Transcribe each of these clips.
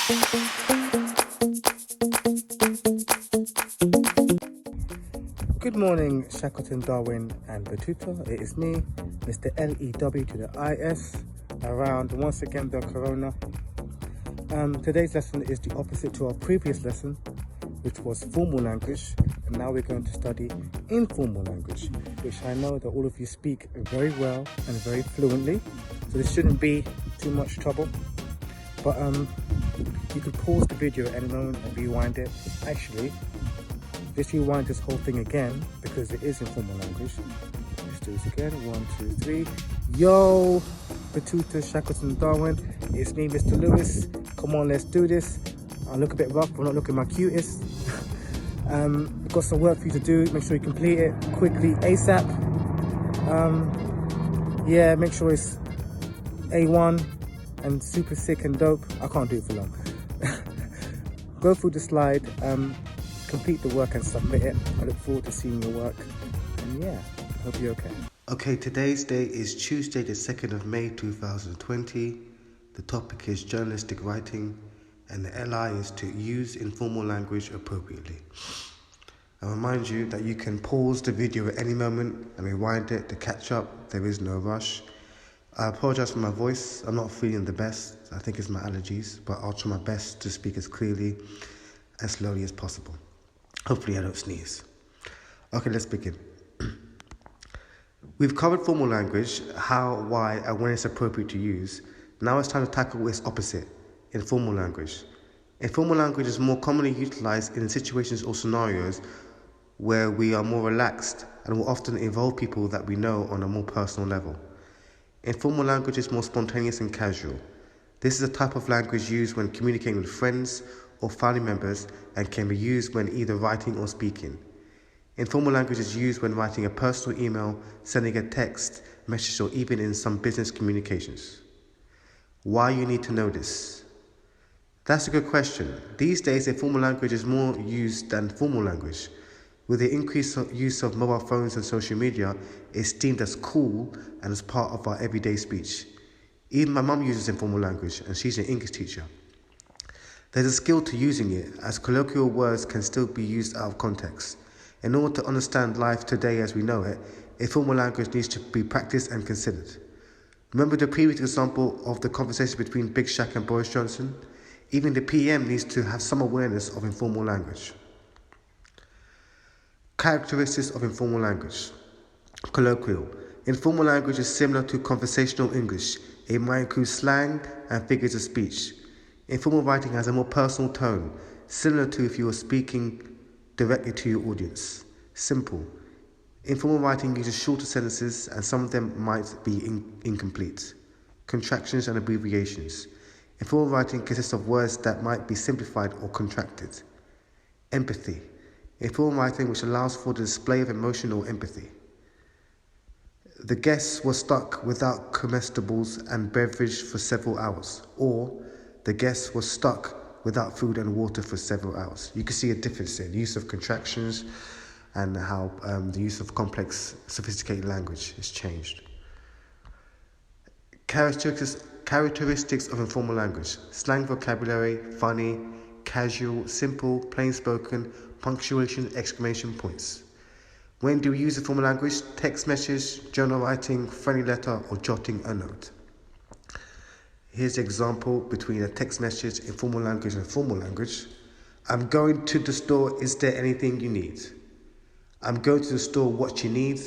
Good morning, Shackleton, Darwin and Batuta. It is me, Mr. LEW to the IS, around once again the Corona. Today's lesson is the opposite to our previous lesson, which was formal language, and now we're going to study informal language, which I know that all of you speak very well and very fluently, so this shouldn't be too much trouble. But you could pause the video at any moment and rewind it. Actually, let's rewind this whole thing again because it is informal language. Let's do this again. 1, 2, 3. Yo, Batuta, Shackleton, Darwin. It's me, Mr. Lewis. Come on, let's do this. I look a bit rough, I'm not looking my cutest. I've got some work for you to do. Make sure you complete it quickly, ASAP. Yeah, make sure it's A1 and super sick and dope. I can't do it for long. Go through the slide, complete the work and submit it. I look forward to seeing your work. And yeah, I hope you're okay. Okay, today's date is Tuesday the 2nd of May 2020. The topic is journalistic writing and the LI is to use informal language appropriately. I remind you that you can pause the video at any moment and rewind it to catch up. There is no rush. I apologise for my voice. I'm not feeling the best. I think it's my allergies, but I'll try my best to speak as clearly and slowly as possible. Hopefully I don't sneeze. Okay, let's begin. We've covered formal language, how, why, and when it's appropriate to use. Now it's time to tackle its opposite, informal language. Informal language is more commonly utilised in situations or scenarios where we are more relaxed and will often involve people that we know on a more personal level. Informal language is more spontaneous and casual. This is a type of language used when communicating with friends or family members and can be used when either writing or speaking. Informal language is used when writing a personal email, sending a text message, or even in some business communications. Why you need to know this? That's a good question. These days, informal language is more used than formal language. With the increased use of mobile phones and social media, it's deemed as cool and as part of our everyday speech. Even my mum uses informal language, and she's an English teacher. There's a skill to using it, as colloquial words can still be used out of context. In order to understand life today as we know it, informal language needs to be practiced and considered. Remember the previous example of the conversation between Big Shaq and Boris Johnson? Even the PM needs to have some awareness of informal language. Characteristics of informal language. Colloquial. Informal language is similar to conversational English. It might include slang and figures of speech. Informal writing has a more personal tone, similar to if you were speaking directly to your audience. Simple. Informal writing uses shorter sentences and some of them might be incomplete. Contractions and abbreviations. Informal writing consists of words that might be simplified or contracted. Empathy. Informal writing which allows for the display of emotion or empathy. The guests were stuck without comestibles and beverage for several hours. Or, the guests were stuck without food and water for several hours. You can see a difference in the use of contractions and how the use of complex, sophisticated language has changed. Characteristics of informal language. Slang vocabulary, funny, casual, simple, plain-spoken, punctuation, exclamation points. When do we use informal language? Text message, journal writing, friendly letter, or jotting a note. Here's an example between a text message, informal language, and formal language. I'm going to the store, is there anything you need? I'm going to the store, what you need?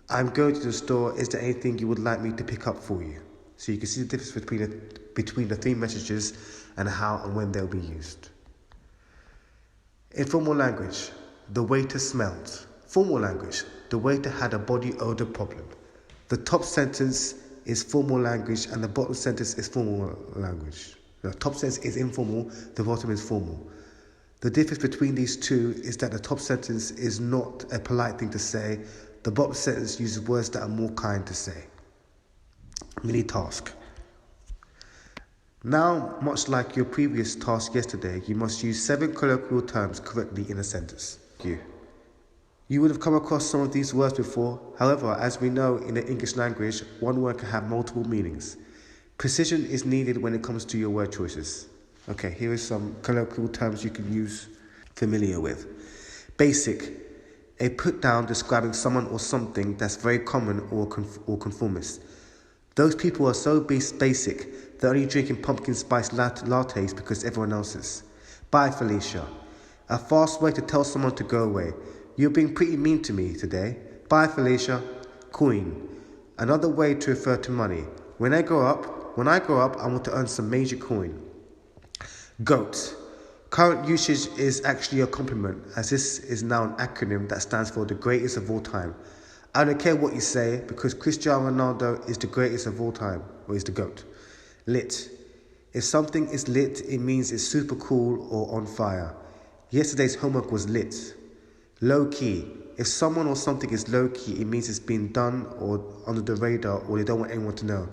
I'm going to the store, is there anything you would like me to pick up for you? So you can see the difference between the three messages and how and when they'll be used. Informal language, the waiter smelled. Formal language, the waiter had a body odor problem. The top sentence is formal language and the bottom sentence is formal language. The top sentence is informal, the bottom is formal. The difference between these two is that the top sentence is not a polite thing to say. The bottom sentence uses words that are more kind to say. Mini task. Now, much like your previous task yesterday, you must use 7 colloquial terms correctly in a sentence. You would have come across some of these words before. However, as we know in the English language, one word can have multiple meanings. Precision is needed when it comes to your word choices. Okay, here is some colloquial terms you can use familiar with. Basic, a put down describing someone or something that's very common or conformist. Those people are so basic, they're only drinking pumpkin spice lattes because everyone else is. Bye, Felicia. A fast way to tell someone to go away. You're being pretty mean to me today. Bye, Felicia. Coin. Another way to refer to money. When I grow up, I want to earn some major coin. GOAT. Current usage is actually a compliment, as this is now an acronym that stands for the greatest of all time. I don't care what you say, because Cristiano Ronaldo is the greatest of all time, or is the GOAT. Lit. If something is lit, it means it's super cool or on fire. Yesterday's homework was lit. Low key. If someone or something is low key, it means it's been done or under the radar, or they don't want anyone to know.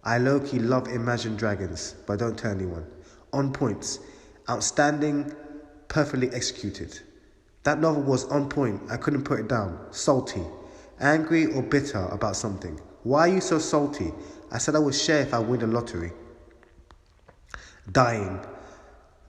I low key love Imagine Dragons, but don't tell anyone. On point. Outstanding, perfectly executed. That novel was on point, I couldn't put it down. Salty. Angry or bitter about something. Why are you so salty? I said I would share if I win the lottery. Dying.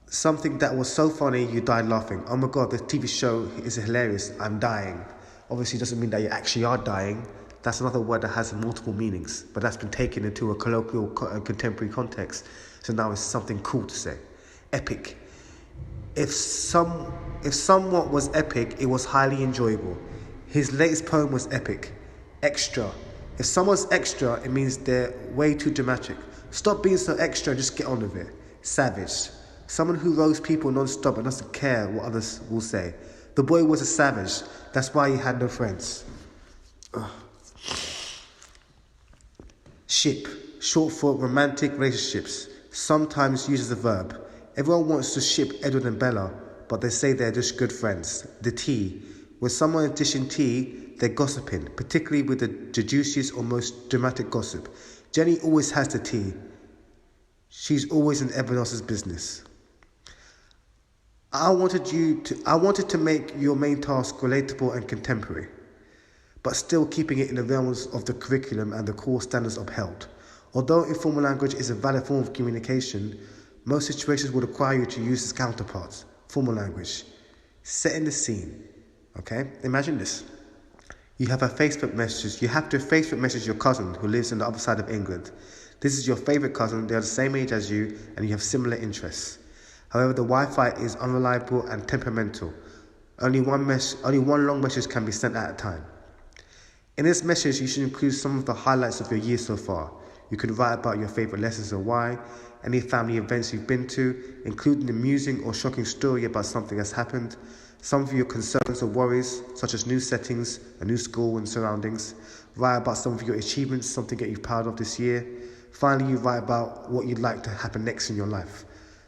Something that was so funny you died laughing. Oh my god, this TV show is hilarious. I'm dying. Obviously doesn't mean that you actually are dying. That's another word that has multiple meanings, but that's been taken into a colloquial contemporary context. So now it's something cool to say. Epic. If somewhat was epic, it was highly enjoyable. His latest poem was epic. Extra. If someone's extra, it means they're way too dramatic. Stop being so extra and just get on with it. Savage. Someone who roasts people non-stop and doesn't care what others will say. The boy was a savage. That's why he had no friends. Ugh. Ship. Short for romantic relationships. Sometimes used as a verb. Everyone wants to ship Edward and Bella, but they say they're just good friends. The tea. When someone is dishing tea, they're gossiping, particularly with the juiciest or most dramatic gossip. Jenny always has the tea. She's always in everyone else's business. I wanted to make your main task relatable and contemporary, but still keeping it in the realms of the curriculum and the core standards upheld. Although informal language is a valid form of communication, most situations will require you to use its counterparts, formal language. Setting the scene. Okay? Imagine this. You have to Facebook message your cousin who lives on the other side of England. This is your favourite cousin, they are the same age as you, and you have similar interests. However, the Wi-Fi is unreliable and temperamental. Only one long message can be sent at a time. In this message, you should include some of the highlights of your year so far. You could write about your favourite lessons or why, any family events you've been to, including an amusing or shocking story about something that's happened, some of your concerns or worries, such as new settings, a new school and surroundings. Write about some of your achievements, something that you're proud of this year. Finally, you write about what you'd like to happen next in your life,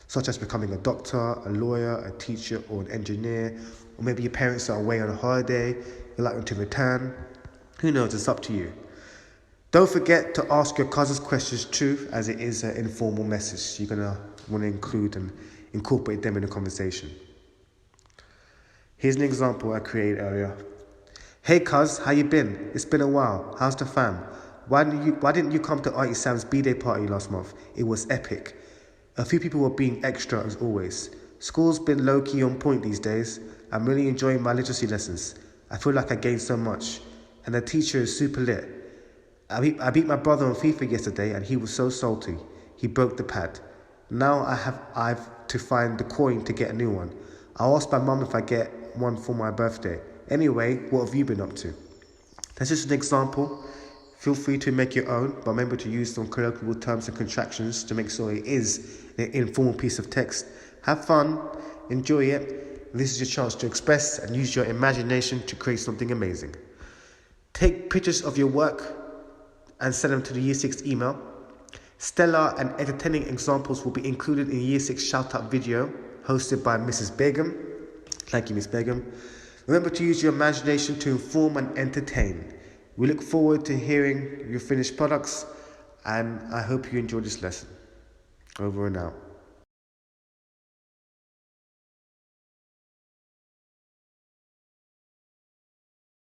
such as becoming a doctor, a lawyer, a teacher, or an engineer, or maybe your parents are away on a holiday, you'd like them to return. Who knows, it's up to you. Don't forget to ask your cousin's questions too, as it is an informal message. You're going to want to include and incorporate them in the conversation. Here's an example I created earlier. Hey cuz, how you been? It's been a while. How's the fam? Why didn't you come to Auntie Sam's B-Day party last month? It was epic. A few people were being extra as always. School's been low-key on point these days. I'm really enjoying my literacy lessons. I feel like I gained so much. And the teacher is super lit. I beat my brother on FIFA yesterday and he was so salty. He broke the pad. Now I've to find the coin to get a new one. I'll ask my mum if I get one for my birthday. Anyway, what have you been up to? That's just an example. Feel free to make your own, but remember to use some colloquial terms and contractions to make sure it is an informal piece of text. Have fun, enjoy it. This is your chance to express and use your imagination to create something amazing. Take pictures of your work and send them to the Year 6 email. Stellar and entertaining examples will be included in the Year 6 Shoutout video hosted by Mrs. Begum. Thank you, Miss Begum. Remember to use your imagination to inform and entertain. We look forward to hearing your finished products, and I hope you enjoyed this lesson. Over and out.